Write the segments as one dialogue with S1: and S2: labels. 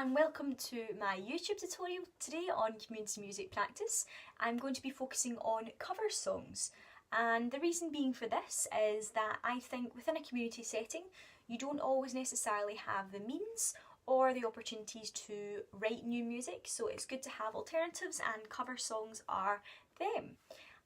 S1: and welcome to my YouTube tutorial today on community music practice. I'm going to be focusing on cover songs, and the reason being for this is that I think within a community setting you don't always necessarily have the means or the opportunities to write new music, so it's good to have alternatives, and cover songs are them.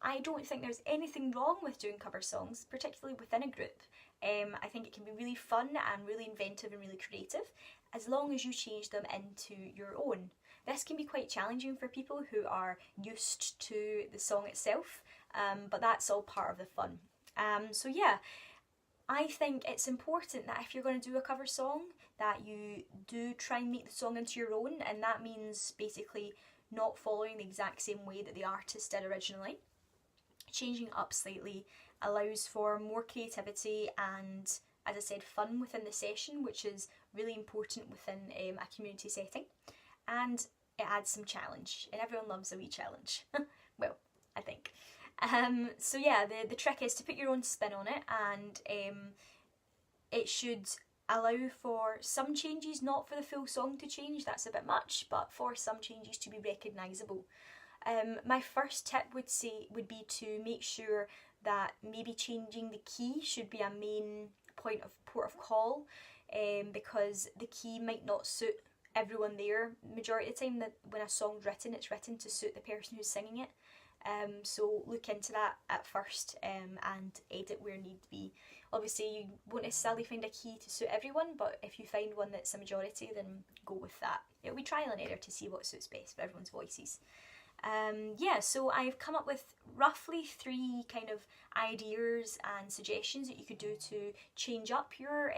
S1: I don't think there's anything wrong with doing cover songs, particularly within a group. I think it can be really fun and really inventive and really creative, as long as you change them into your own. This can be quite challenging for people who are used to the song itself, but that's all part of the fun. So yeah, I think it's important that if you're going to do a cover song, that you do try and make the song into your own, and that means basically not following the exact same way that the artist did originally. Changing it up slightly allows for more creativity and, as I said, fun within the session, which is really important within a community setting, and it adds some challenge, and everyone loves a wee challenge. Well, I think. So yeah, the trick is to put your own spin on it, and it should allow for some changes, not for the full song to change, that's a bit much, but for some changes to be recognisable. My first tip would be to make sure that maybe changing the key should be a main port of call, because the key might not suit everyone there. Majority of the time that when a song's written, it's written to suit the person who's singing it. So look into that at first, and edit where need be. Obviously you won't necessarily find a key to suit everyone, but if you find one that's a majority, then go with that. It'll be trial and error to see what suits best for everyone's voices. Yeah, so I've come up with roughly 3 kind of ideas and suggestions that you could do to change up your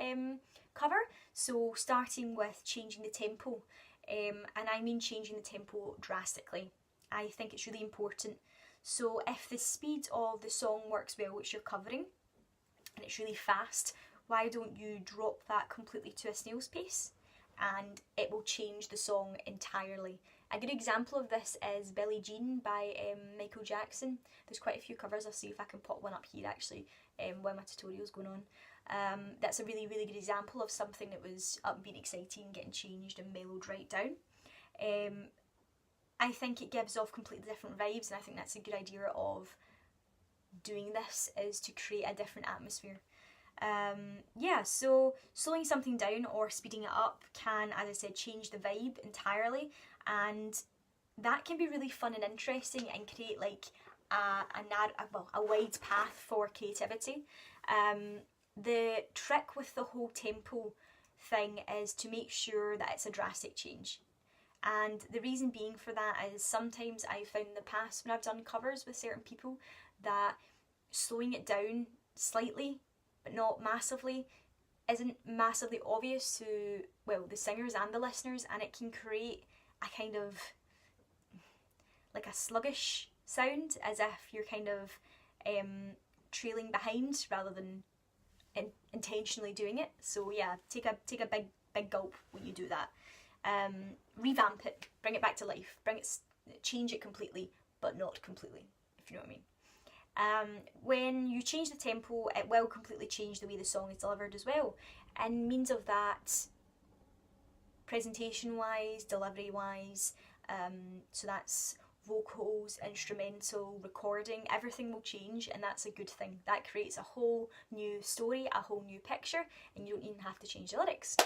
S1: cover. So starting with changing the tempo, and I mean changing the tempo drastically. I think it's really important. So if the speed of the song works well, which you're covering, and it's really fast, why don't you drop that completely to a snail's pace, and it will change the song entirely. A good example of this is Billie Jean by Michael Jackson. There's quite a few covers. I'll see if I can pop one up here actually while my tutorial's going on. That's a really, really good example of something that was upbeat, exciting, getting changed and mellowed right down. I think it gives off completely different vibes, and I think that's a good idea of doing this, is to create a different atmosphere. Yeah, so slowing something down or speeding it up can, as I said, change the vibe entirely, and that can be really fun and interesting and create like a wide path for creativity. The trick with the whole tempo thing is to make sure that it's a drastic change. And the reason being for that is sometimes I've found in the past when I've done covers with certain people that slowing it down slightly, but not massively, isn't massively obvious to, well, the singers and the listeners, and it can create a kind of like a sluggish sound, as if you're kind of trailing behind rather than intentionally doing it. So yeah, take a big gulp when you do that. Revamp it, bring it back to life, change it completely, but not completely, if you know what I mean. When you change the tempo, it will completely change the way the song is delivered as well, and means of that, presentation wise, delivery wise, so that's vocals, instrumental, recording, everything will change, and that's a good thing. That creates a whole new story, a whole new picture, and you don't even have to change the lyrics.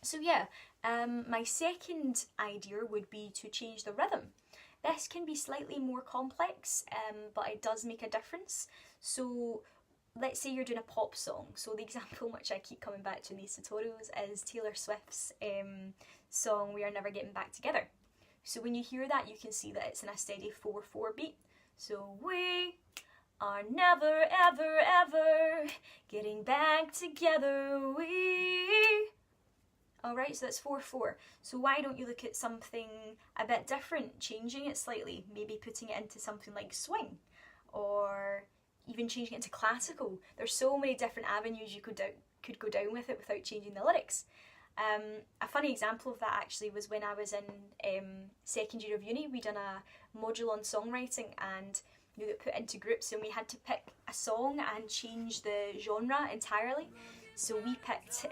S1: So yeah, my second idea would be to change the rhythm. This can be slightly more complex, but it does make a difference. So let's say you're doing a pop song. So the example which I keep coming back to in these tutorials is Taylor Swift's song We Are Never Getting Back Together. So when you hear that, you can see that it's in a steady 4/4 beat. So we are never ever ever getting back together, Alright, so that's 4/4. So why don't you look at something a bit different, changing it slightly, maybe putting it into something like swing, or even changing it into classical. There's so many different avenues you could go down with it without changing the lyrics. A funny example of that actually was when I was in second year of uni. We done a module on songwriting, and we got put into groups, and we had to pick a song and change the genre entirely. So we picked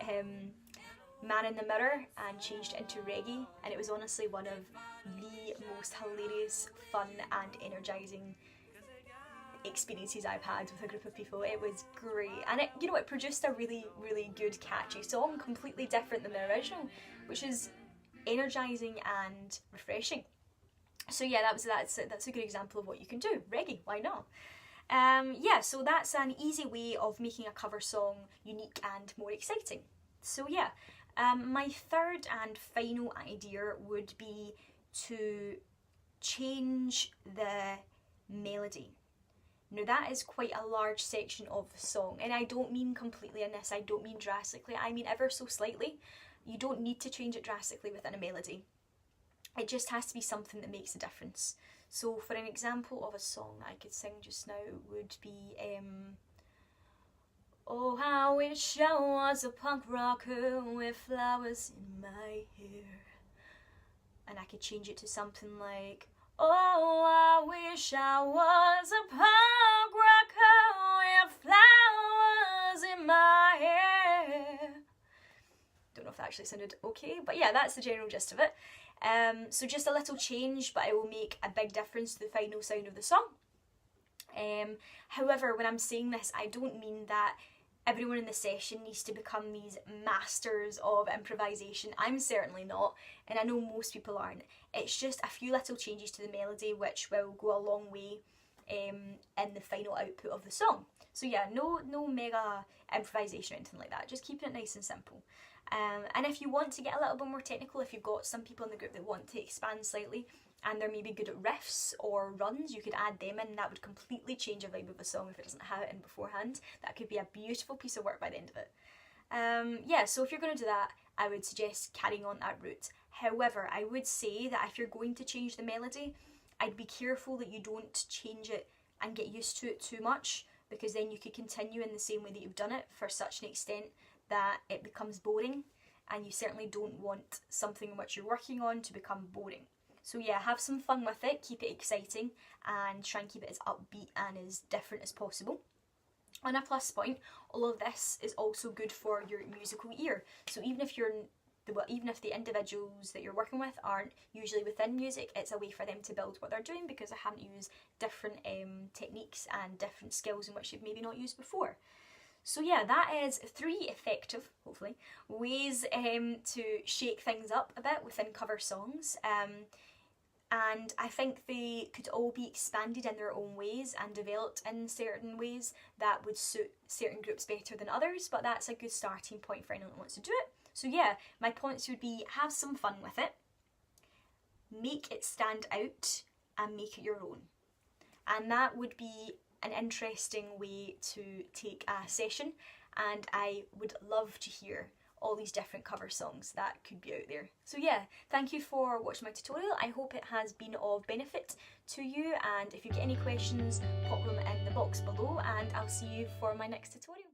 S1: Man in the Mirror and changed it into reggae, and it was honestly one of the most hilarious, fun and energising experiences I've had with a group of people. It was great, and it, you know, it produced a really, really good, catchy song, completely different than the original, which is energising and refreshing. So yeah, that's a good example of what you can do. Reggae, why not? Yeah, so that's an easy way of making a cover song unique and more exciting. So yeah, my third and final idea would be to change the melody. Now that is quite a large section of the song, and I don't mean completely in this, I don't mean drastically, I mean ever so slightly. You don't need to change it drastically within a melody. It just has to be something that makes a difference. So for an example of a song that I could sing just now would be oh, I wish I was a punk rocker with flowers in my hair. And I could change it to something like, oh, I wish I was a punk rocker with flowers in my hair. Don't know if that actually sounded okay, but yeah, that's the general gist of it. So just a little change, but it will make a big difference to the final sound of the song. However, when I'm saying this, I don't mean that everyone in the session needs to become these masters of improvisation. I'm certainly not, and I know most people aren't. It's just a few little changes to the melody which will go a long way in the final output of the song. So yeah, no mega improvisation or anything like that, just keeping it nice and simple. And if you want to get a little bit more technical, if you've got some people in the group that want to expand slightly and they're maybe good at riffs or runs, you could add them in. That would completely change the vibe of the song if it doesn't have it in beforehand. That could be a beautiful piece of work by the end of it. Yeah, so if you're going to do that, I would suggest carrying on that route. However, I would say that if you're going to change the melody, I'd be careful that you don't change it and get used to it too much, because then you could continue in the same way that you've done it for such an extent that it becomes boring, and you certainly don't want something which you're working on to become boring. So yeah, have some fun with it, keep it exciting, and try and keep it as upbeat and as different as possible. On a plus point, all of this is also good for your musical ear. So even if the individuals that you're working with aren't usually within music, it's a way for them to build what they're doing, because they're having to use different techniques and different skills in which you've maybe not used before. So yeah, that is 3 effective, hopefully, ways to shake things up a bit within cover songs. And I think they could all be expanded in their own ways and developed in certain ways that would suit certain groups better than others, but that's a good starting point for anyone that wants to do it. So yeah, my points would be: have some fun with it, make it stand out, and make it your own. And that would be an interesting way to take a session, and I would love to hear all these different cover songs that could be out there. So yeah, thank you for watching my tutorial. I hope it has been of benefit to you, and if you get any questions, pop them in the box below, and I'll see you for my next tutorial.